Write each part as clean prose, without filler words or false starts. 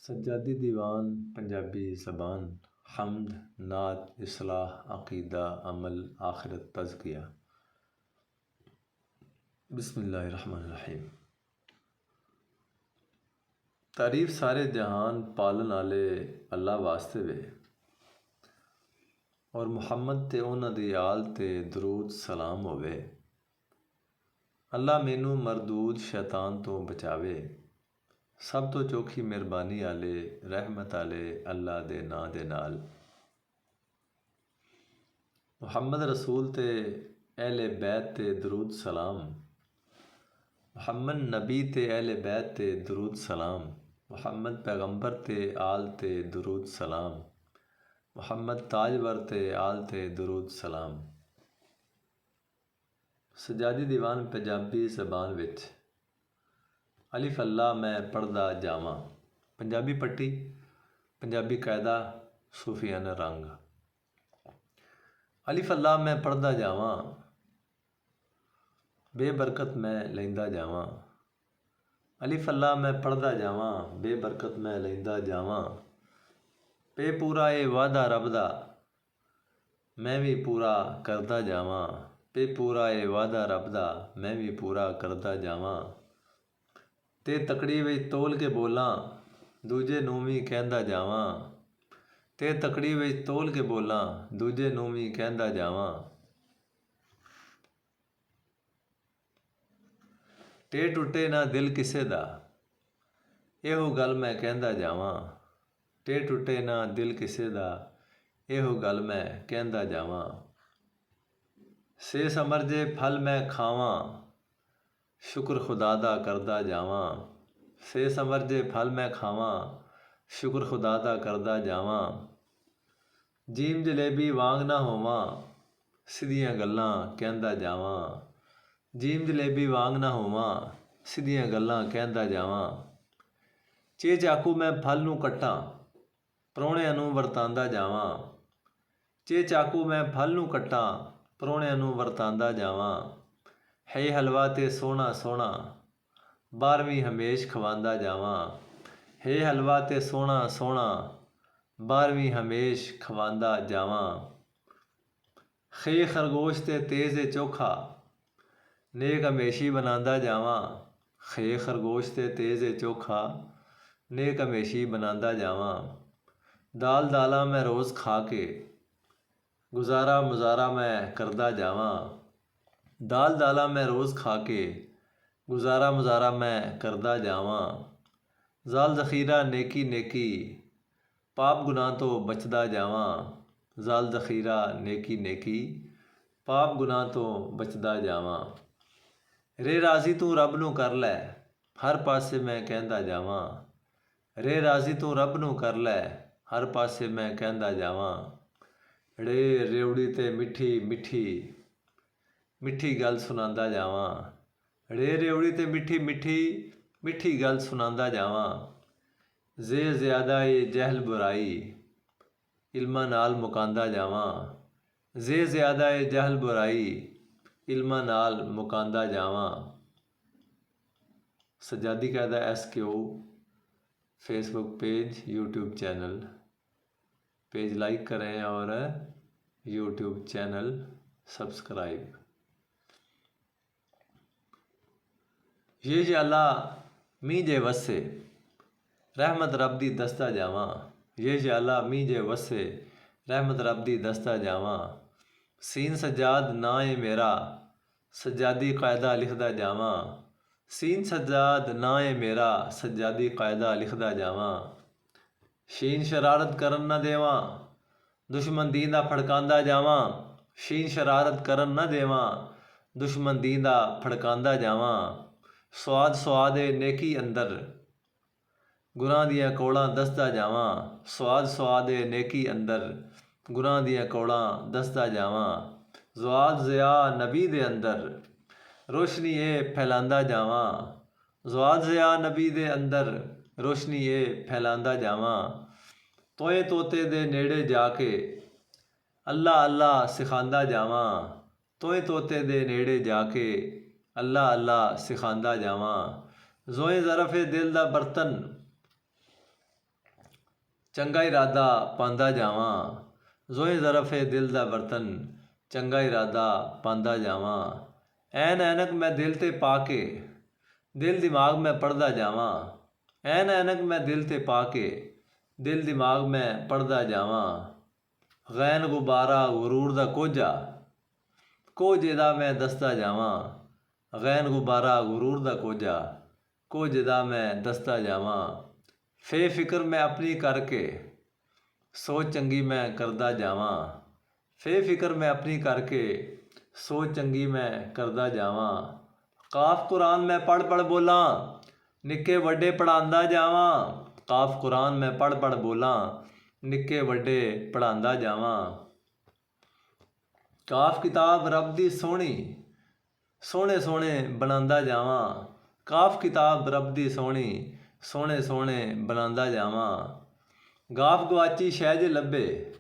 سجادی دیوان پنجابی زبان حمد نعت اصلاح عقیدہ عمل آخرت تزکیہ۔ بسم اللہ الرحمن الرحیم۔ تعریف سارے جہان پالن والے اللہ واسطے وے اور محمد تے انہاں دی آل تے درود سلام ہوئے۔ اللہ مینوں مردود شیطان تو بچاوے، سب تو چوکھی مہربانی والے رحمت والے اللہ دے ناں دے نال۔ محمد رسول تے اہل بیت تے درود سلام، محمد نبی تے اہل بیت تے درود سلام، محمد پیغمبر تے آل تے درود سلام، محمد تاجور تے آل تے درود سلام۔ سجادی دیوان پنجابی زبان وچ الف اللہ میں پڑھدا جاواں، پنجابی پٹی، پنجابی قاعدہ، صوفیانہ رنگ۔ الف اللہ میں پڑھدا جاواں، بے برکت میں لیندا جاواں، الف اللہ میں پڑھدا جاواں، بے برکت میں لیندا جاواں۔ پے پورا اے وعدہ رب دا، میں بھی پورا کردا جاواں، پے پورا اے وعدہ رب دا، میں بھی پورا کردا جاواں۔ تے تکڑی وچ تول کے بولاں، دوجے نوں وی کہندا جاواں، تے تکڑی وچ تول کے بولاں، دوجے نوں وی کہندا جاواں۔ ٹے ٹُٹے نہ دل کسے دا، ایہو گل میں کہندا جاواں، ٹے ٹُٹے نہ دل کسے دا، ایہو گل میں کہندا جاواں۔ ਸੇ ਸਮਰਜੇ پھل میں کھاواں، شکر خدا دا کردا جاواں، ਸੇ ਸਮਰਜੇ پھل میں کھاواں، شکر خدا دا کردا جاواں۔ جیم جلیبی وانگ نہ ہوواں، سیدھیاں گلاں کہندا جاواں، جیم جلیبی وانگ نہ ہوواں، سیدھیاں گلاں کہندا جاواں۔ چے چاقو میں پھل نوں کٹاں، پراہنیاں نوں ورتاندا جاواں، چے چاقو میں پھل نوں کٹاں، پراہنیاں نوں ورتاندا جاواں۔ ہے حلوہ تے سوہਣਾ سوہਣਾ، بارویں ہمیش کھواندا جاواں، ہے حلوہ تے سوہਣਾ سوہਣਾ، بارویں ہمیش کھواندا جاواں۔ خے خرگوش تے تیز چوکھا، نیک ہمیشی بناندا جاواں، خے خرگوش تے تیز چوکھا، نیک ہمیشی بناندا جاواں۔ دال دالاں میں روز کھا کے، گزارا مزارا میں کردا جاواں، دال دالاں میں روز کھا کے، گزارا مزارا میں کردا جاواں۔ زال ذخیرہ نیکی نیکی، پاپ گناہ تو بچدا جاواں، زال ذخیرہ نیکی نیکی، پاپ گناہ تو بچدا جاواں۔ رے راضی تو رب نوں کر لے، ہر پاسے میں کہندا جاواں، رے راضی تو رب نوں کر لے، ہر پاسے میں کہندا جاواں۔ ڑے ریوڑی تے مٹھی مٹھی، مٹھی گل سناندا جاواں، ڑے ریوڑی تے مٹھی مٹھی، مٹھی گل سناندا جاواں۔ زے زیادہ اے جہل برائی، علماں نال مکاندا جاواں، زے زیادہ اے جہل برائی، علماں نال مکاندا جاواں۔ Sajjadi Qaida SQ، Facebook page, YouTube channel, page like کریں اور یوٹیوب چینل سبسکرائب۔ یہ اللہ می جے وسے، رحمت رب دی دستا جاواں، یہ اللہ می جے وسے، رحمت رب دی دستا جاواں۔ سین سجاد ناں اے میرا، سجادی قاعدہ لکھدا جاواں، سین سجاد ناں اے میرا، سجادی قاعدہ لکھدا جاواں۔ شین شرارت کرن نہ دیواں، دشمن دین دا پھڑکاندا جاواں، شین شرارت کرن نہ دیواں، دشمن دین دا پھڑکاندا جاواں۔ سواد سواد اے نیکی اندر، گناہ دیاں کوڑاں دسدا جاواں، سواد سواد اے نیکی اندر، گناہ دیاں کوڑاں دسدا جاواں۔ زواد ضیاء نبی دے اندر، روشنی اے پھیلاندا جاواں، زواد ضیاء نبی دے اندر، روشنی اے پھیلاندا جاواں۔ توئے توتے دے نیڑے جا کے، اللہ اللہ سکھاندا جاواں، توئے توتے دے نیڑے جا کے، اللہ اللہ سکھاندا جاواں۔ زوئے ظرف دل دا برتن، ਚੰਗਾ ਇਰਾਦਾ ਪਾਉਂਦਾ ਜਾਵਾਂ, ਜ਼ੋਏ ਜ਼ਰਫ ਦਿਲ ਦਾ ਬਰਤਨ ਚੰਗਾ ਇਰਾਦਾ ਪਾਉਂਦਾ ਜਾਵਾਂ। ਐਨ ਐਨਕ ਮੈਂ ਦਿਲ 'ਤੇ ਪਾ ਕੇ ਦਿਲ ਦਿਮਾਗ ਮੈਂ ਪੜ੍ਹਦਾ ਜਾਵਾਂ। ਐਨ ਐਨਕ ਮੈਂ ਦਿਲ 'ਤੇ ਪਾ ਕੇ ਦਿਲ ਦਿਮਾਗ ਮੈਂ ਪੜ੍ਹਦਾ ਜਾਵਾਂ। ਗੈਨ ਗੁਬਾਰਾ ਗੁਰੂਰ ਦਾ ਕੋਝੇ ਦਾ ਮੈਂ ਦੱਸਦਾ ਜਾਵਾਂ। ਗੈਨ ਗੁਬਾਰਾ ਗੁਰੂਰ ਦਾ ਕੋਝੇ ਦਾ ਮੈਂ ਦੱਸਦਾ ਜਾਵਾਂ। ਫੇ ਫਿਕਰ ਮੈਂ ਆਪਣੀ ਕਰਕੇ ਸੋਚ ਚੰਗੀ ਮੈਂ ਕਰਦਾ ਜਾਵਾਂ। ਫੇ ਫਿਕਰ ਮੈਂ ਆਪਣੀ ਕਰਕੇ ਸੋਚ ਚੰਗੀ ਮੈਂ ਕਰਦਾ ਜਾਵਾਂ। ਕਾਫ ਕੁਰਾਨ ਮੈਂ ਪੜ੍ਹ ਬੋਲਾਂ, ਨਿੱਕੇ ਵੱਡੇ ਪੜ੍ਹਾਉਂਦਾ ਜਾਵਾਂ। ਕਾਫ ਕੁਰਾਨ ਮੈਂ ਪੜ੍ਹ ਬੋਲਾਂ, ਨਿੱਕੇ ਵੱਡੇ ਪੜ੍ਹਾਉਂਦਾ ਜਾਵਾਂ। ਕਾਫ ਕਿਤਾਬ ਰੱਬ ਦੀ ਸੋਹਣੇ ਸੋਹਣੇ ਬਣਾਉਂਦਾ ਜਾਵਾਂ। ਕਾਫ ਕਿਤਾਬ ਰੱਬ ਦੀ ਸੋਹਣੇ ਬਣਾਉਂਦਾ ਜਾਵਾਂ। ਗਾਫ ਗਵਾਚੀ ਸ਼ਹਿ ਜੇ ਲੱਭੇ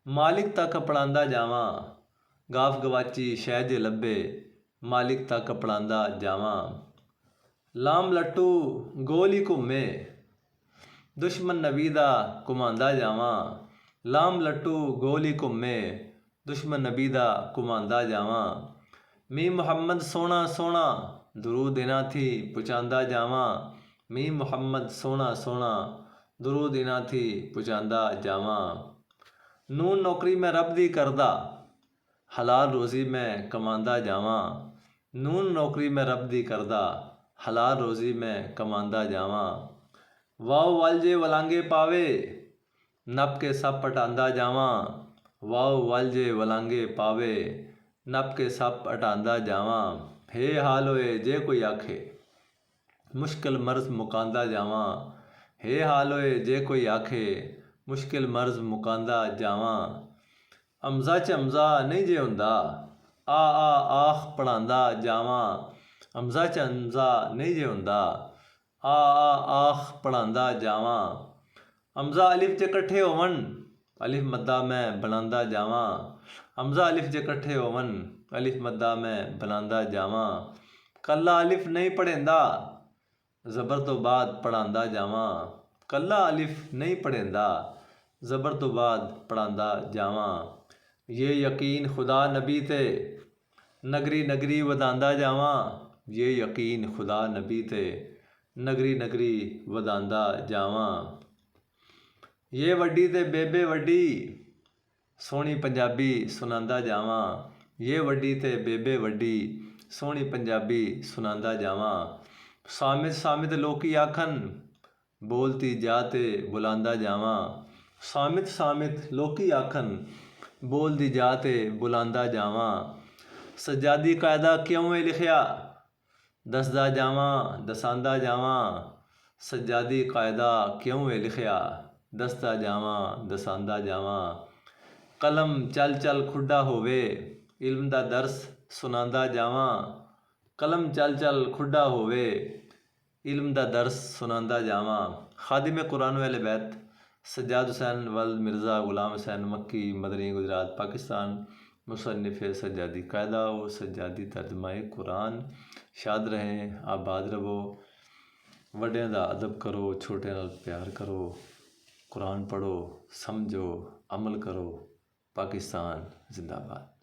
ਮਾਲਿਕ ਤੱਕ ਪੜ੍ਹਾਉਂਦਾ ਜਾਵਾਂ। ਗਾਫ ਗਵਾਚੀ ਸ਼ਹਿ ਜੇ ਲੱਭੇ ਮਾਲਿਕ ਤੱਕ ਪੜ੍ਹਾਉਂਦਾ ਜਾਵਾਂ। ਲਾਮ ਲੱਟੂ ਗੋਲ ਹੀ ਘੁੰਮੇ ਦੁਸ਼ਮਣ ਨਬੀ ਦਾ ਘੁਮਾਉਂਦਾ ਜਾਵਾਂ। ਲਾਮ ਲੱਟੂ ਗੋਲ ਹੀ ਘੁੰਮੇ ਦੁਸ਼ਮਣ ਨਬੀ ਦਾ ਘੁਮਾਉਂਦਾ ਜਾਵਾਂ। ਮੀ ਮੁਹੰਮਦ ਸੋਹਣਾ ਦਰੂਦ ਇਹਨਾਂ ਥੀ ਪਹੁੰਚਾਉਂਦਾ ਜਾਵਾਂ। ਮੀ ਮੁਹੰਮਦ ਸੋਹਣਾ ਦਰੂਦ ਇਹਨਾਂ ਥੀ ਪਹੁੰਚਾਉਂਦਾ ਜਾਵਾਂ। ਨੂਨ ਨੌਕਰੀ ਮੈਂ ਰੱਬ ਦੀ ਕਰਦਾ ਹਲਾਲ ਰੋਜ਼ੀ ਮੈਂ ਕਮਾਉਂਦਾ ਜਾਵਾਂ। ਨੂਨ ਨੌਕਰੀ ਮੈਂ ਰੱਬ ਦੀ ਕਰਦਾ ਹਲਾਲ ਰੋਜ਼ੀ ਮੈਂ ਕਮਾਉਂਦਾ ਜਾਵਾਂ। ਵਾਓ ਵਲ ਜੇ ਵਲਾਂਗੇ ਪਾਵੇ ਨੱਪ ਕੇ ਸੱਪ ਹਟਾਉਂਦਾ ਜਾਵਾਂ। ਵਾਓ ਵਲ ਜੇ ਵਲਾਂਗੇ ਪਾਵੇ ਨੱਪ ਕੇ ਸੱਪ ਹਟਾਉਂਦਾ ਜਾਵਾਂ। ਹੇ ਹਾਲ ਹੋਏ ਜੇ ਕੋਈ ਆਖੇ ਮੁਸ਼ਕਿਲ ਮਰਜ਼ ਮੁਕਾਉਂਦਾ ਜਾਵਾਂ। ਹੇ ਹਾਲ ਹੋਏ ਜੇ ਕੋਈ ਆਖੇ ਮੁਸ਼ਕਿਲ ਮਰਜ਼ ਮੁਕਾਉਂਦਾ ਜਾਵਾਂ। ਹਮਜ਼ਾ 'ਚ ਹਮਜ਼ਾ ਨਹੀਂ ਜੇ ਹੁੰਦਾ ਆ ਆਖ ਪੜ੍ਹਾਉਂਦਾ ਜਾਵਾਂ। ਹਮਜ਼ਾ 'ਚ ਹਮਜ਼ਾ ਨਹੀਂ ਜੇ ਹੁੰਦਾ ਆ ਆਖ ਪੜ੍ਹਾਉਂਦਾ ਜਾਵਾਂ। ਹਮਜ਼ਾ ਅਲਿਫ 'ਚ ਇਕੱਠੇ ਹੋਵਣ ਅਲਿਫ ਮੱਦਾ ਮੈਂ ਬਣਾਉਂਦਾ ਜਾਵਾਂ। ਹਮਜ਼ਾ ਅਲਿਫ 'ਚ ਇਕੱਠੇ ਹੋਵਣ ਅਲਿਫ ਮੱਦਾ ਮੈਂ ਬਣਾਉਂਦਾ ਜਾਵਾਂ। ਕੱਲਾ ਅਲਿਫ ਨਹੀਂ ਪੜ੍ਹੇਂਦਾ ਜ਼ਬਰ ਤੋਂ ਬਾਅਦ ਪੜ੍ਹਾਉਂਦਾ ਜਾਵਾਂ। ਕੱਲਾ ਅਲਿਫ ਨਹੀਂ ਪੜ੍ਹੇਂਦਾ ਜ਼ਬਰ ਤੋਂ ਬਾਅਦ ਪੜ੍ਹਾਉਂਦਾ ਜਾਵਾਂ। ਇਹ ਯਕੀਨ ਖੁਦਾ ਨਬੀ ਤੇ ਨਗਰੀ ਵਧਾਉਂਦਾ ਜਾਵਾਂ। ਇਹ ਯਕੀਨ ਖੁਦਾ ਨਬੀ ਤੇ ਨਗਰੀ ਵਧਾਉਂਦਾ ਜਾਵਾਂ। ਇਹ ਵੱਡੀ ਤੇ ਬੇਬੇ ਵੱਡੀ ਸੋਹਣੀ ਪੰਜਾਬੀ ਸੁਣਾਉਂਦਾ ਜਾਵਾਂ। ਇਹ ਵੱਡੀ ਤੇ ਬੇਬੇ ਵੱਡੀ ਸੋਹਣੀ ਪੰਜਾਬੀ ਸੁਣਾਉਂਦਾ ਜਾਵਾਂ। ਸਾਮਿਤ ਲੋਕੀ ਆਖਣ ਬੋਲਤੀ ਜਾ ਤੇ ਬੁਲਾਉਂਦਾ ਜਾਵਾਂ। ਸਾਮਿਤ ਲੋਕੀ ਆਖਣ ਬੋਲਦੀ ਜਾ ਤੇ ਬੁਲਾਉਂਦਾ ਜਾਵਾਂ। ਸਜਾਦੀ ਕਾਇਦਾ ਕਿਉਂ ਏ ਲਿਖਿਆ ਦੱਸਦਾ ਜਾਵਾਂ ਦਸਾਂਦਾ ਜਾਵਾਂ। ਸਜਾਦੀ ਕਾਇਦਾ ਕਿਉਂ ਏ ਲਿਖਿਆ ਦੱਸਦਾ ਜਾਵਾਂ ਦਸਾਂਦਾ ਜਾਵਾਂ। ਕਲਮ ਚੱਲ ਖੁੱਡਾ ਹੋਵੇ ਇਲਮ ਦਾ ਦਰਸ ਸੁਣਾਉਂਦਾ ਜਾਵਾਂ। ਕਲਮ ਚੱਲ ਖੁੱਡਾ ਹੋਵੇ ਇਲਮ ਦਾ ਦਰਸ ਸੁਣਾਉਂਦਾ ਜਾਵਾਂ। ਖਾदिम कुरान अहले बैत सज्जाद हुसैन वल्द मिर्ज़ा ग़ुलाम हुसैन मक्की मदनी गुजरात पाकिस्तान। मुसन्निफ़ सज्जादी कायदा व सज्जादी तर्जमाए कुरान। शाद रहें आबाद रहो। वड्डियां दा अदब करो छोटियां नाल प्यार करो। कुरान पढ़ो समझो अमल करो। पाकिस्तान जिंदाबाद।